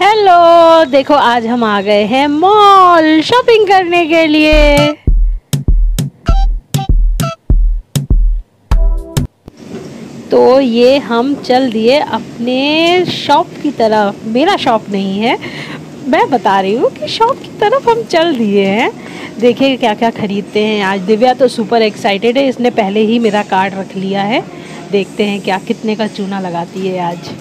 Hello, देखो आज हम आ गए हैं मॉल शॉपिंग करने के लिए। तो ये हम चल दिए अपने शॉप की तरफ। मेरा शॉप नहीं है, मैं बता रही हूँ कि शॉप की तरफ हम चल दिए हैं। देखिए क्या क्या खरीदते हैं आज। दिव्या तो सुपर एक्साइटेड है, इसने पहले ही मेरा कार्ड रख लिया है। देखते हैं क्या कितने का चूना लगाती है आज।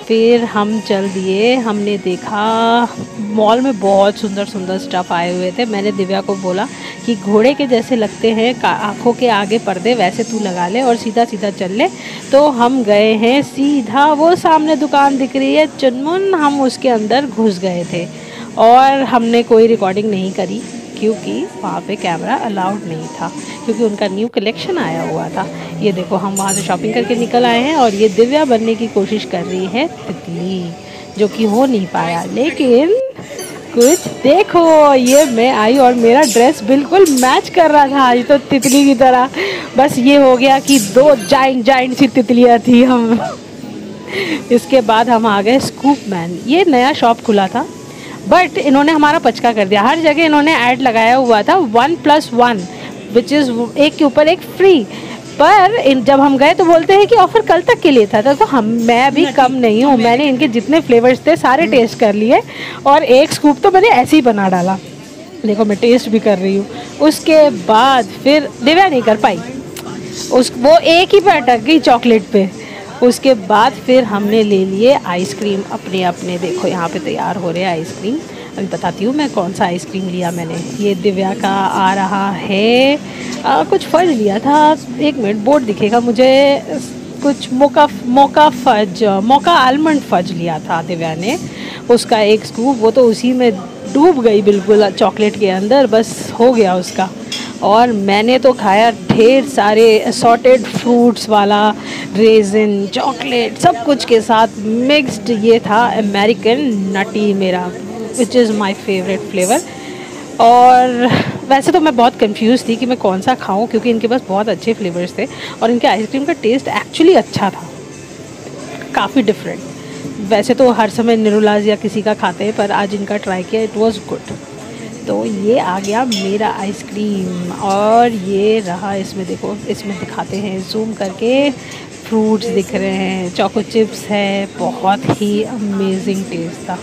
फिर हम चल दिए, हमने देखा मॉल में बहुत सुंदर सुंदर स्टफ़ आए हुए थे। मैंने दिव्या को बोला कि घोड़े के जैसे लगते हैं आँखों के आगे पर्दे, वैसे तू लगा ले और सीधा सीधा चल ले। तो हम गए हैं सीधा, वो सामने दुकान दिख रही है चुनमुन, हम उसके अंदर घुस गए थे और हमने कोई रिकॉर्डिंग नहीं करी क्योंकि वहाँ पे कैमरा अलाउड नहीं था, क्योंकि उनका न्यू कलेक्शन आया हुआ था। ये देखो हम वहाँ से शॉपिंग करके निकल आए हैं और ये दिव्या बनने की कोशिश कर रही है तितली, जो कि हो नहीं पाया। लेकिन कुछ देखो, ये मैं आई और मेरा ड्रेस बिल्कुल मैच कर रहा था आज तो तितली की तरह। बस ये हो गया कि दो जाइंट सी तितलियाँ थी हम। इसके बाद हम आ गए स्कूप मैन। ये नया शॉप खुला था बट इन्होंने हमारा पचका कर दिया। हर जगह इन्होंने ऐड लगाया हुआ था 1+1 विच इज़ एक के ऊपर एक फ्री। पर जब हम गए तो बोलते हैं कि ऑफ़र कल तक के लिए था। तो मैं अभी कम नहीं हूँ, मैंने इनके जितने फ्लेवर्स थे सारे टेस्ट कर लिए और एक स्कूप तो मैंने ऐसे ही बना डाला। देखो मैं टेस्ट भी कर रही हूँ। उसके बाद फिर दिव्या नहीं कर पाई, वो एक ही पे अटक गई चॉकलेट पे। उसके बाद फिर हमने ले लिए आइसक्रीम अपने अपने। देखो यहाँ पे तैयार हो रहे हैं आइसक्रीम। अभी बताती हूँ मैं कौन सा आइसक्रीम लिया मैंने। ये दिव्या का आ रहा है कुछ फज लिया था, एक मिनट बोर्ड दिखेगा मुझे। कुछ मोका आलमंड फज लिया था दिव्या ने। उसका एक स्कूप, वो तो उसी में डूब गई बिल्कुल चॉकलेट के अंदर, बस हो गया उसका। और मैंने तो खाया ढेर सारे असॉर्टेड फ्रूट्स वाला, रेजिन, चॉकलेट, सब कुछ के साथ मिक्स्ड। ये था अमेरिकन नटी मेरा, which is my favourite flavour. और वैसे तो मैं बहुत कंफ्यूज थी कि मैं कौन सा खाऊं, क्योंकि इनके पास बहुत अच्छे फ्लेवर्स थे और इनके आइसक्रीम का टेस्ट एक्चुअली अच्छा था, काफ़ी डिफरेंट। वैसे तो हर समय निरुलाज या किसी का खाते हैं, पर आज इनका ट्राई किया, इट वाज गुड। तो ये आ गया मेरा आइसक्रीम और ये रहा। इसमें देखो, इसमें दिखाते हैं जूम करके, फ्रूट्स दिख रहे हैं, चोको चिप्स है, बहुत ही अमेजिंग टेस्ट था।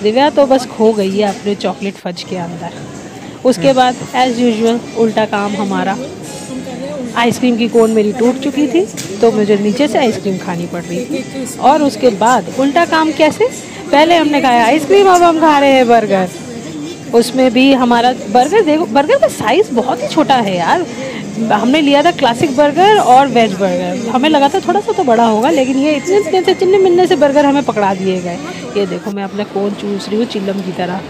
दिव्या तो बस खो गई है अपने चॉकलेट फज के अंदर। उसके बाद एज़ यूजुअल उल्टा काम हमारा। आइसक्रीम की कोन मेरी टूट चुकी थी तो मुझे नीचे से आइसक्रीम खानी पड़ रही थी। और उसके बाद उल्टा काम कैसे, पहले हमने खाया आइसक्रीम, अब हम खा रहे हैं बर्गर। उसमें भी हमारा बर्गर, देखो बर्गर का साइज़ बहुत ही छोटा है यार। हमने लिया था क्लासिक बर्गर और वेज बर्गर, हमें लगा था थोड़ा सा तो बड़ा होगा, लेकिन ये इतने से चिन्ने मिलने से बर्गर हमें पकड़ा दिए गए। ये देखो मैं अपना कोन चूस रही हूँ चिल्लम की तरह।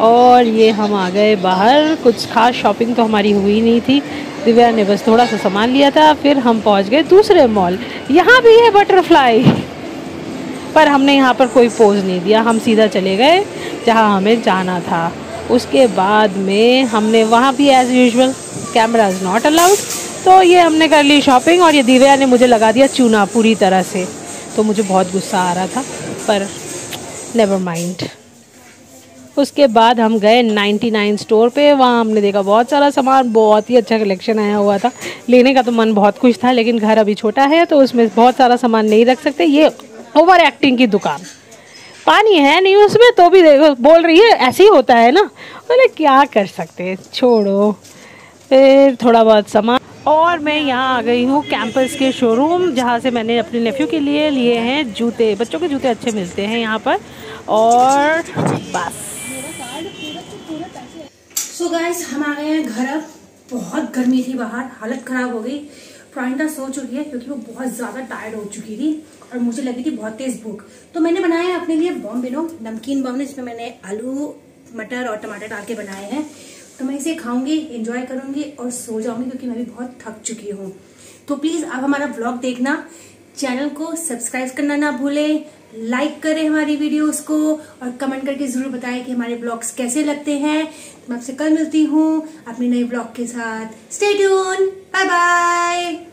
और ये हम आ गए बाहर। कुछ खास शॉपिंग तो हमारी हुई नहीं थी, दिव्या ने बस थोड़ा सा सामान लिया था। फिर हम पहुँच गए दूसरे मॉल। यहाँ भी है बटरफ्लाई, पर हमने यहाँ पर कोई पोज नहीं दिया, हम सीधा चले गए जहाँ हमें जाना था। उसके बाद में हमने वहाँ भी as usual camera is not allowed, तो ये हमने कर ली शॉपिंग। और ये दिव्या ने मुझे लगा दिया चूना पूरी तरह से, तो मुझे बहुत गुस्सा आ रहा था, पर नेवर माइंड। उसके बाद हम गए 99 स्टोर पे। वहाँ हमने देखा बहुत सारा सामान, बहुत ही अच्छा कलेक्शन आया हुआ था। लेने का तो मन बहुत खुश था, लेकिन घर अभी छोटा है तो उसमें बहुत सारा सामान नहीं रख सकते। ये ओवर एक्टिंग की दुकान, पानी है नहीं उसमें तो भी देखो बोल रही है ऐसे ही होता है ना। बोले क्या कर सकते हैं, छोड़ो। फिर थोड़ा बहुत सामान, और मैं यहाँ आ गई हूँ कैंपस के शोरूम, जहाँ से मैंने अपने नेफ्यू के लिए हैं जूते। बच्चों के जूते अच्छे मिलते हैं यहाँ पर। और बस सो गाइस हम आ गए हैं घर। अब बहुत गर्मी थी बाहर, हालत खराब हो गई। प्राइंडा सो चुकी है क्योंकि वो बहुत ज्यादा टायर्ड हो चुकी थी और मुझे लगी थी बहुत तेज भूख। तो मैंने बनाया अपने लिए बॉम्बिनो नमकीन बॉम्बिनो, जिसमें मैंने आलू, मटर और टमाटर डाल के बनाए हैं। तो मैं इसे खाऊंगी, एंजॉय करूंगी और सो जाऊंगी, क्योंकि मैं भी बहुत थक चुकी हूँ। तो प्लीज आप हमारा व्लॉग देखना, चैनल को सब्सक्राइब करना ना भूलें, लाइक करें हमारी वीडियोस को और कमेंट करके जरूर बताएं कि हमारे ब्लॉग्स कैसे लगते हैं। तो मैं आपसे कल मिलती हूँ अपने नए ब्लॉग के साथ। Stay tune, bye bye.